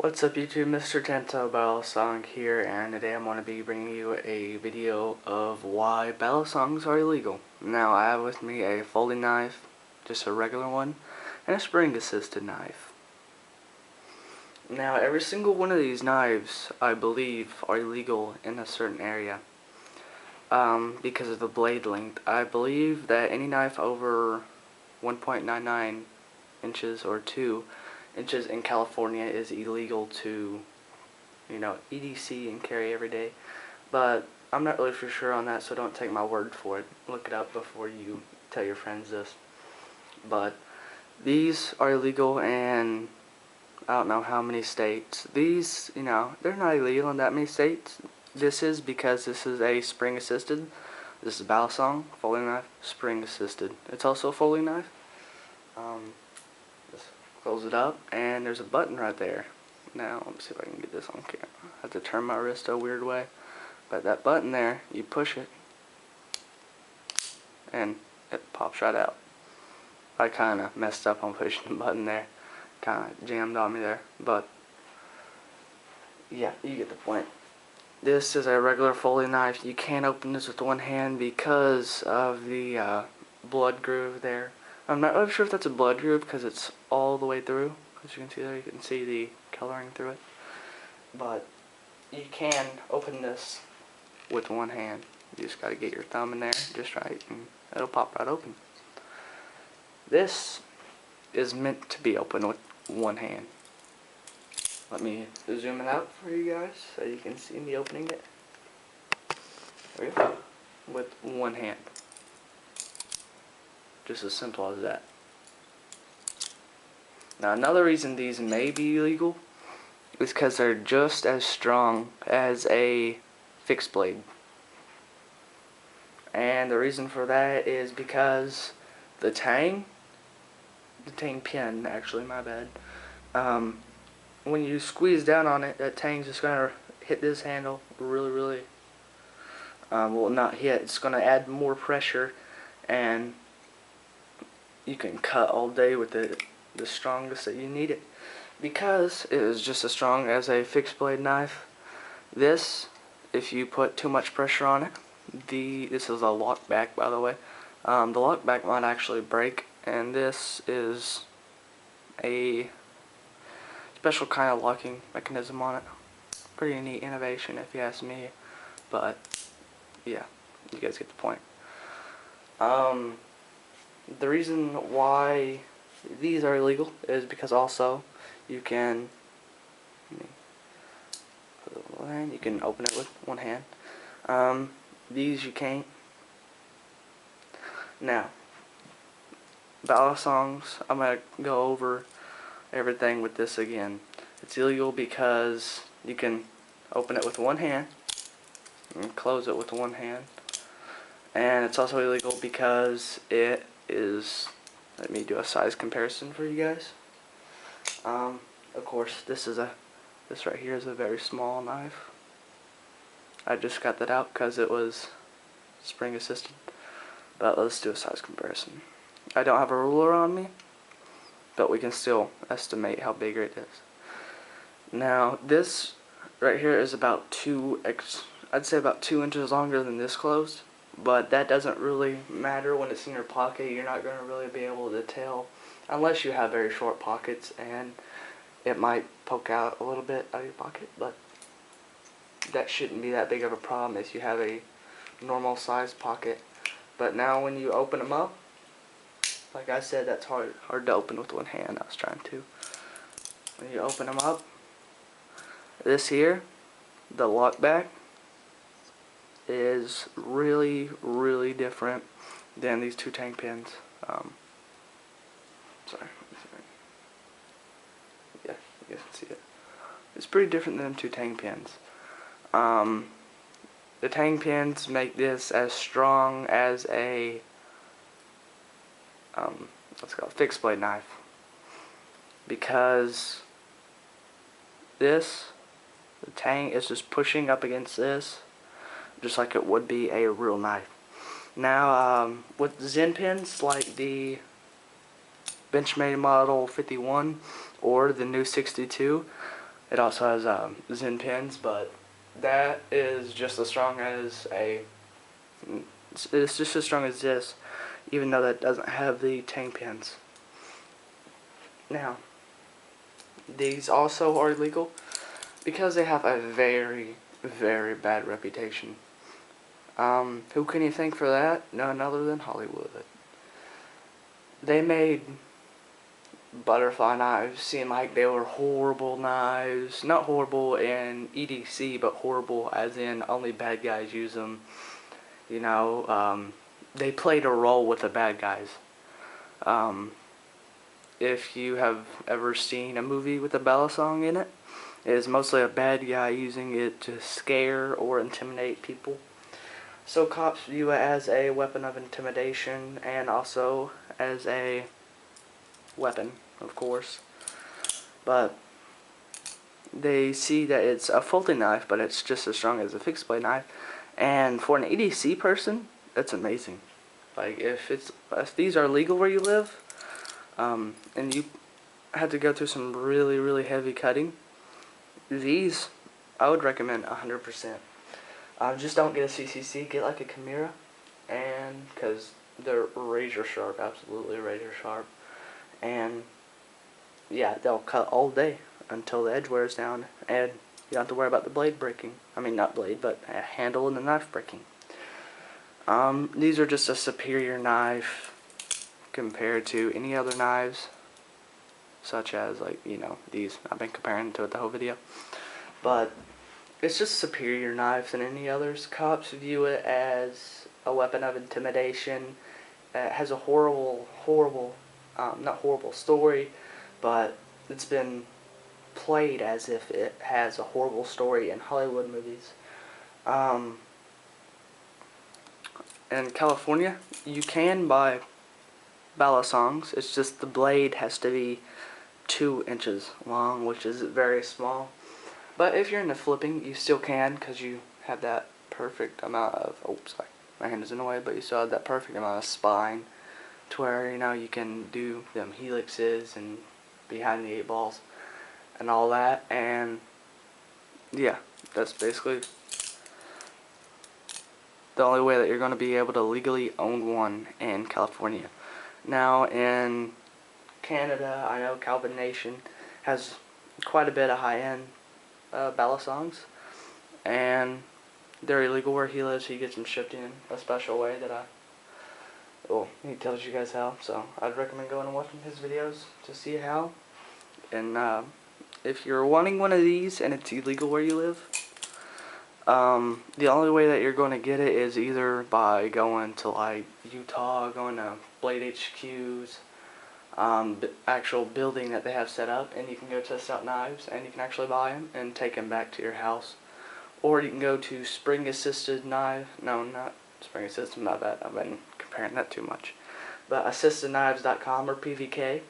What's up YouTube, Mr. Balisongs here, and today I'm going to be bringing you a video of why Balisongs are illegal. Now I have with me a folding knife, just a regular one, and a spring assisted knife. Now every single one of these knives, I believe, are illegal in a certain area because of the blade length. I believe that any knife over 1.99 inches or 2 inches in California is illegal to, EDC and carry every day. But I'm not really for sure on that, so don't take my word for it. Look it up before you tell your friends this. But these are illegal in I don't know how many states. These, they're not illegal in that many states. This is because this is a spring assisted. This is Balisong folding knife, spring assisted. It's also a folding knife. Just close it up, and there's a button right there. Now, let me see if I can get this on camera. I have to turn my wrist a weird way. But that button there, you push it, and it pops right out. I kind of messed up on pushing the button there. Kind of jammed on me there. But, yeah, you get the point. This is a regular folding knife. You can't open this with one hand because of the blood groove there. I'm not really sure if that's a blood groove because it's all the way through. As you can see there, you can see the coloring through it. But you can open this with one hand. You just gotta get your thumb in there just right, and it'll pop right open. This is meant to be opened with one hand. Let me zoom it out for you guys so you can see me opening it. There we go. With one hand. Just as simple as that. Now another reason these may be illegal is because they're just as strong as a fixed blade. And the reason for that is because the tang pin, actually, my bad, when you squeeze down on it, that tang's just going to hit this handle really, well, not hit, it's going to add more pressure, and you can cut all day with it the strongest that you need it, because it is just as strong as a fixed blade knife. This, if you put too much pressure on it, this is a lock back, by the way, the lock back might actually break, and this is a special kind of locking mechanism on it. Pretty neat innovation if you ask me, but yeah, you guys get the point. The reason why these are illegal is because also you can open it with one hand. These you can't. Now, Balisongs, I'm going to go over everything with this again. It's illegal because you can open it with one hand and close it with one hand. And it's also illegal because it is, let me do a size comparison for you guys. Of course, this right here is a very small knife. I just got that out because it was spring assisted. But let's do a size comparison. I don't have a ruler on me, but we can still estimate how big it is. Now, this right here is about I'd say about 2 inches longer than this closed, but that doesn't really matter when it's in your pocket. You're not going to really be able to tell unless you have very short pockets, and it might poke out a little bit out of your pocket, but that shouldn't be that big of a problem if you have a normal sized pocket. But now when you open them up, like I said, that's hard to open with one hand. I was trying to. When you open them up, this here, the lock back, is really different than these two tang pins. Sorry. Yeah, you guys can see it. It's pretty different than them two tang pins. The tang pins make this as strong as a let's go fixed blade knife, because the tang is just pushing up against this just like it would be a real knife. Now with Zen pins like the Benchmade model 51 or the new 62, It also has Zen pins, but that is just as strong as it's just as strong as this, even though that doesn't have the tang pins. Now, these also are illegal because they have a very, very bad reputation. Who can you thank for that? None other than Hollywood. They made butterfly knives seem like they were horrible knives. Not horrible in EDC, but horrible as in only bad guys use them. You know, they played a role with the bad guys. If you have ever seen a movie with a Balisong in it, it is mostly a bad guy using it to scare or intimidate people. So cops view it as a weapon of intimidation and also as a weapon, of course. But they see that it's a folding knife, but it's just as strong as a fixed blade knife. And for an EDC person, that's amazing. Like if these are legal where you live, and you had to go through some really, really heavy cutting, these I would recommend 100%. Just don't get a CCC, get like a Chimera, and because they're razor sharp, absolutely razor sharp, and yeah, they'll cut all day until the edge wears down, and you don't have to worry about the blade breaking. I mean, not blade, but a handle and the knife breaking. These are just a superior knife compared to any other knives, such as, like, you know, these. I've been comparing to it the whole video. But it's just superior knives than any others. Cops view it as a weapon of intimidation. It has a horrible, not horrible story, but it's been played as if it has a horrible story in Hollywood movies. In California, you can buy Balisongs. It's just the blade has to be 2 inches long, which is very small. But if you're into flipping, you still can, because you have that perfect amount of, oh, sorry, my hand is in the way, but you still have that perfect amount of spine to where, you know, you can do them helixes and behind the 8 balls and all that. And yeah, that's basically the only way that you're going to be able to legally own one in California. Now in Canada, I know Calvin Nation has quite a bit of high-end Balisongs, and they're illegal where he lives. He gets them shipped in a special way that he tells you guys how. So I'd recommend going and watching his videos to see how. And if you're wanting one of these and it's illegal where you live, the only way that you're going to get it is either by going to like Utah, going to Blade HQ's actual building that they have set up, and you can go test out knives, and you can actually buy them and take them back to your house. Or you can go to Spring Assisted Knife, no, not Spring Assisted, not that, I've been comparing that too much, but assistedknives.com or PVK,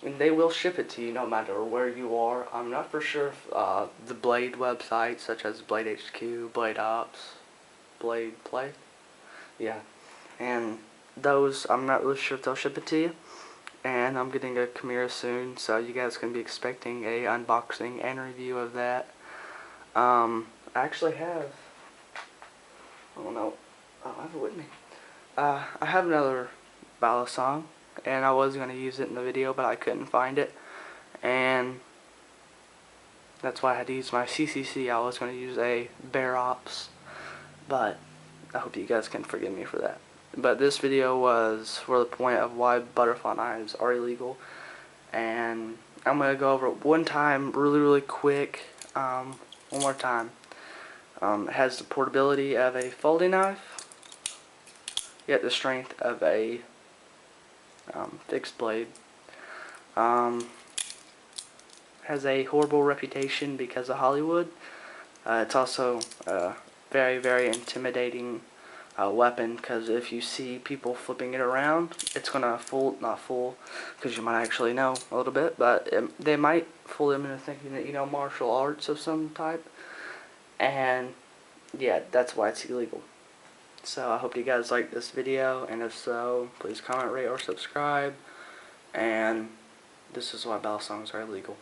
and they will ship it to you no matter where you are. I'm not for sure if the Blade websites such as Blade HQ, Blade Ops, Blade Play, yeah, and those, I'm not really sure if they'll ship it to you. And I'm getting a Chimera soon, so you guys can be expecting a unboxing and review of that. I actually have, I don't know, I have it with me. I have another Balisong, and I was going to use it in the video, but I couldn't find it, and that's why I had to use my CCC. I was going to use a Bear Ops, but I hope you guys can forgive me for that. But this video was for the point of why butterfly knives are illegal, and I'm going to go over it one time really quick, one more time. It has the portability of a folding knife, yet the strength of a fixed blade. Has a horrible reputation because of Hollywood. It's also a very intimidating weapon, because if you see people flipping it around, it's gonna not fool, because you might actually know a little bit, but they might fool them into thinking that you know martial arts of some type, and yeah, that's why it's illegal. So I hope you guys like this video, and if so, please comment, rate, or subscribe, and this is why Balisongs are illegal.